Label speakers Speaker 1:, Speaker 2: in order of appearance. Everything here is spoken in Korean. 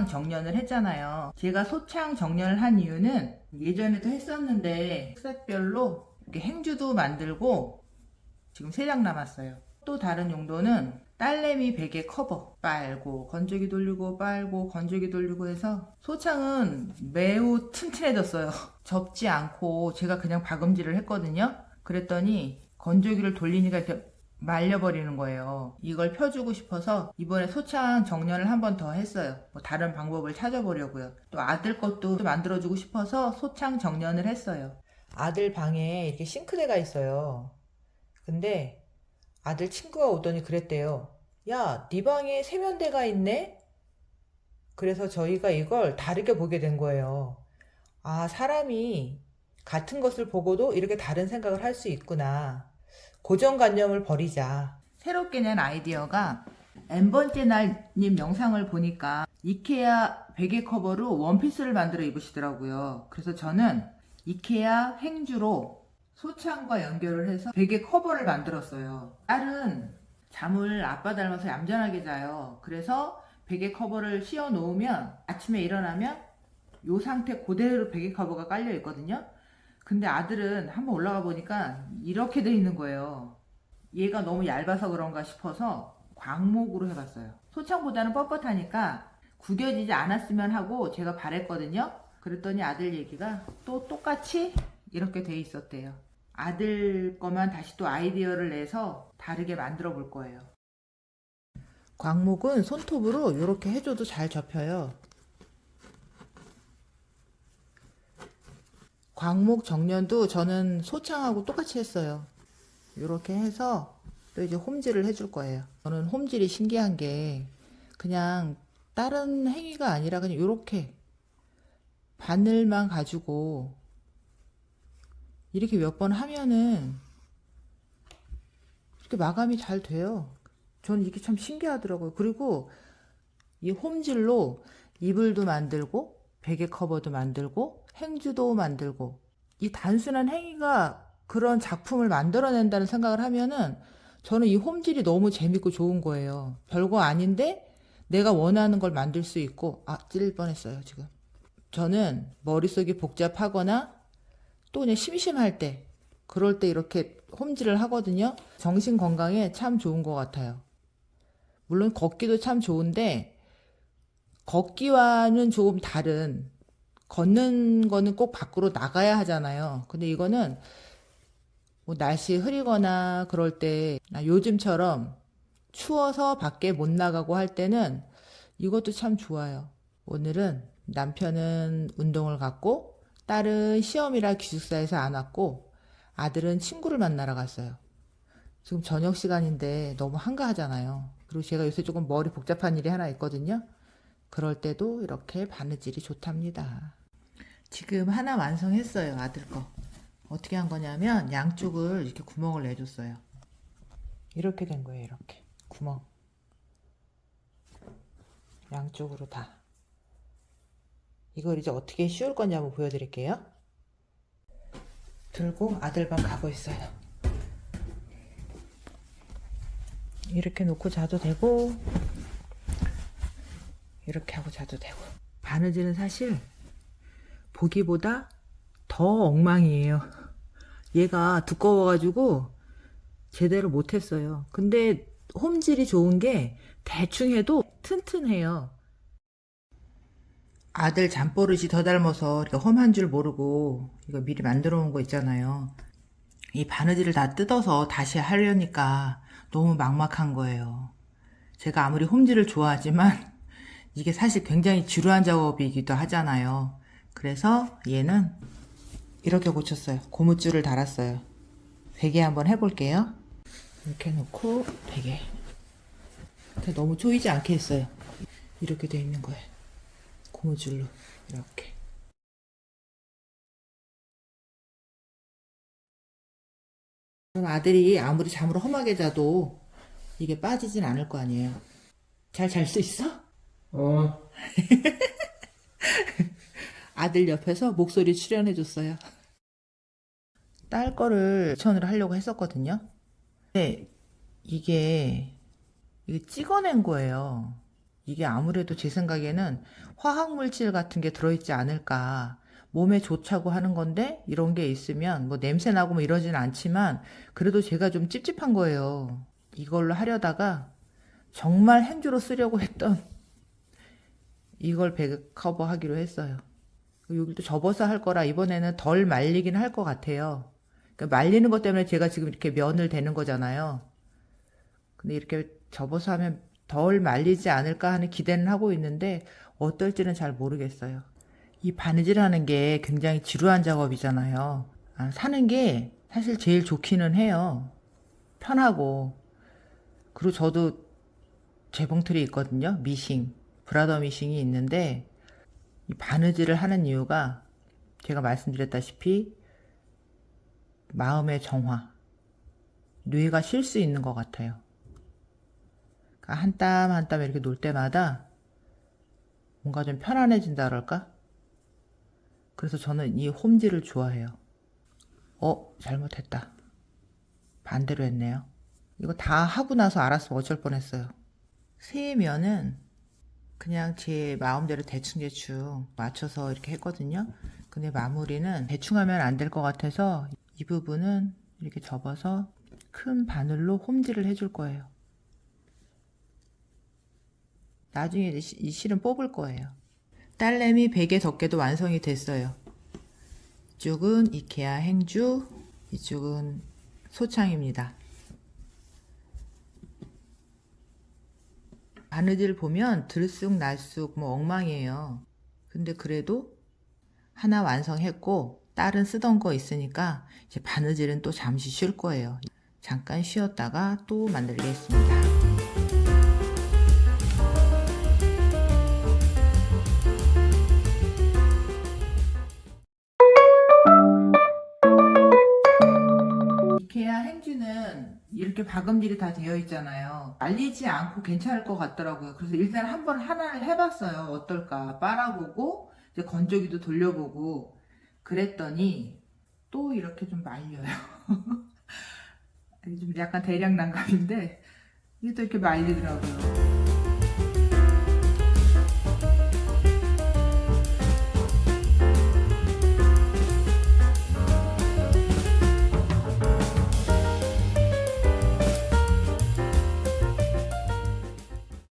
Speaker 1: 소창 정년을 했잖아요. 제가 소창 정년을 한 이유는 예전에도 했었는데 색별로 이렇게 행주도 만들고 지금 3장 남았어요. 또 다른 용도는 딸내미 베개 커버 빨고 건조기 돌리고 빨고 건조기 돌리고 해서 소창은 매우 튼튼해졌어요. 접지 않고 제가 그냥 박음질을 했거든요. 그랬더니 건조기를 돌리니까 이렇게 말려버리는 거예요. 이걸 펴주고 싶어서 이번에 소창 정년을 한 번 더 했어요. 뭐 다른 방법을 찾아보려고요. 또 아들 것도 만들어주고 싶어서 소창 정년을 했어요. 아들 방에 이렇게 싱크대가 있어요. 근데 아들 친구가 오더니 그랬대요. 야, 네 방에 세면대가 있네? 그래서 저희가 이걸 다르게 보게 된 거예요. 아, 사람이 같은 것을 보고도 이렇게 다른 생각을 할 수 있구나. 고정관념을 버리자. 새롭게 낸 아이디어가 N번째 날님 영상을 보니까 이케아 베개 커버로 원피스를 만들어 입으시더라고요. 그래서 저는 이케아 행주로 소창과 연결을 해서 베개 커버를 만들었어요. 딸은 잠을 아빠 닮아서 얌전하게 자요. 그래서 베개 커버를 씌워 놓으면 아침에 일어나면 이 상태 그대로 베개 커버가 깔려 있거든요. 근데 아들은 한번 올라가 보니까 이렇게 돼 있는 거예요. 얘가 너무 얇아서 그런가 싶어서 광목으로 해봤어요. 소창보다는 뻣뻣하니까 구겨지지 않았으면 하고 제가 바랬거든요. 그랬더니 아들 얘기가 또 똑같이 이렇게 돼 있었대요. 아들 거만 다시 또 아이디어를 내서 다르게 만들어 볼 거예요. 광목은 손톱으로 이렇게 해줘도 잘 접혀요. 광목 정년도 저는 소창하고 똑같이 했어요. 이렇게 해서 또 이제 홈질을 해줄 거예요. 저는 홈질이 신기한 게 그냥 다른 행위가 아니라 그냥 이렇게 바늘만 가지고 이렇게 몇 번 하면은 이렇게 마감이 잘 돼요. 저는 이게 참 신기하더라고요. 그리고 이 홈질로 이불도 만들고 베개 커버도 만들고 행주도 만들고 이 단순한 행위가 그런 작품을 만들어낸다는 생각을 하면은 저는 이 홈질이 너무 재밌고 좋은 거예요. 별거 아닌데 내가 원하는 걸 만들 수 있고 찔릴 뻔했어요 지금. 저는 머릿속이 복잡하거나 또 그냥 심심할 때 그럴 때 이렇게 홈질을 하거든요. 정신 건강에 참 좋은 것 같아요. 물론 걷기도 참 좋은데 걷기와는 조금 다른 걷는 거는 꼭 밖으로 나가야 하잖아요. 근데 이거는 뭐 날씨 흐리거나 그럴 때 요즘처럼 추워서 밖에 못 나가고 할 때는 이것도 참 좋아요. 오늘은 남편은 운동을 갔고 딸은 시험이라 기숙사에서 안 왔고 아들은 친구를 만나러 갔어요. 지금 저녁 시간인데 너무 한가하잖아요. 그리고 제가 요새 조금 머리 복잡한 일이 하나 있거든요. 그럴 때도 이렇게 바느질이 좋답니다. 지금 하나 완성했어요. 아들 거. 어떻게 한 거냐면 양쪽을 이렇게 구멍을 내줬어요. 이렇게 된 거예요. 이렇게 구멍 양쪽으로 다. 이걸 이제 어떻게 씌울 건지 한번 보여드릴게요. 들고 아들 방 가고 있어요. 이렇게 놓고 자도 되고 이렇게 하고 자도 되고. 바느질은 사실 보기보다 더 엉망이에요. 얘가 두꺼워가지고 제대로 못했어요. 근데 홈질이 좋은 게 대충 해도 튼튼해요. 아들 잠버릇이 더 닮아서 이렇게 험한 줄 모르고 이거 미리 만들어 놓은 거 있잖아요. 이 바느질을 다 뜯어서 다시 하려니까 너무 막막한 거예요. 제가 아무리 홈질을 좋아하지만 이게 사실 굉장히 지루한 작업이기도 하잖아요. 그래서 얘는 이렇게 고쳤어요. 고무줄을 달았어요. 베개 한번 해볼게요. 이렇게 놓고 베개. 너무 조이지 않게 했어요. 이렇게 돼 있는 거예요. 고무줄로 이렇게. 그럼 아들이 아무리 잠을 험하게 자도 이게 빠지진 않을 거 아니에요. 잘 잘 수 있어?
Speaker 2: 어,
Speaker 1: 아들 옆에서 목소리 출연해줬어요. 딸 거를 추천을 하려고 했었거든요. 근데 이게 찍어낸 거예요. 이게 아무래도 제 생각에는 화학물질 같은 게 들어있지 않을까. 몸에 좋다고 하는 건데 이런 게 있으면 뭐 냄새 나고 뭐 이러진 않지만 그래도 제가 좀 찝찝한 거예요. 이걸로 하려다가 정말 행주로 쓰려고 했던 이걸 백커버 하기로 했어요. 여기도 접어서 할 거라 이번에는 덜 말리긴 할 것 같아요. 그러니까 말리는 것 때문에 제가 지금 이렇게 면을 대는 거잖아요. 근데 이렇게 접어서 하면 덜 말리지 않을까 하는 기대는 하고 있는데 어떨지는 잘 모르겠어요. 이 바느질하는 게 굉장히 지루한 작업이잖아요. 사는 게 사실 제일 좋기는 해요. 편하고. 그리고 저도 재봉틀이 있거든요. 미싱, 브라더 미싱이 있는데 이 바느질을 하는 이유가 제가 말씀드렸다시피 마음의 정화, 뇌가 쉴 수 있는 것 같아요. 한 땀 한 땀 이렇게 놓을 때마다 뭔가 좀 편안해진다 그럴까? 그래서 저는 이 홈질을 좋아해요. 잘못했다. 반대로 했네요. 이거 다 하고 나서 알았으면 어쩔 뻔했어요. 세면은 그냥 제 마음대로 대충 맞춰서 이렇게 했거든요. 근데 마무리는 대충 하면 안 될 것 같아서 이 부분은 이렇게 접어서 큰 바늘로 홈질을 해줄 거예요. 나중에 이 실은 뽑을 거예요. 딸내미 베개 덮개도 완성이 됐어요. 이쪽은 이케아 행주, 이쪽은 소창입니다. 바느질 보면 들쑥날쑥 뭐 엉망이에요. 근데 그래도 하나 완성했고 딸은 쓰던 거 있으니까 이제 바느질은 또 잠시 쉴 거예요. 잠깐 쉬었다가 또 만들겠습니다. 이케아 행주는 이렇게 박음질이 다 되어 있잖아요. 말리지 않고 괜찮을 것 같더라고요. 그래서 일단 한번 하나를 해봤어요. 어떨까 빨아보고 이제 건조기도 돌려보고 그랬더니 또 이렇게 좀 말려요. 좀 약간 대량 난감인데 이게 또 이렇게 말리더라고요.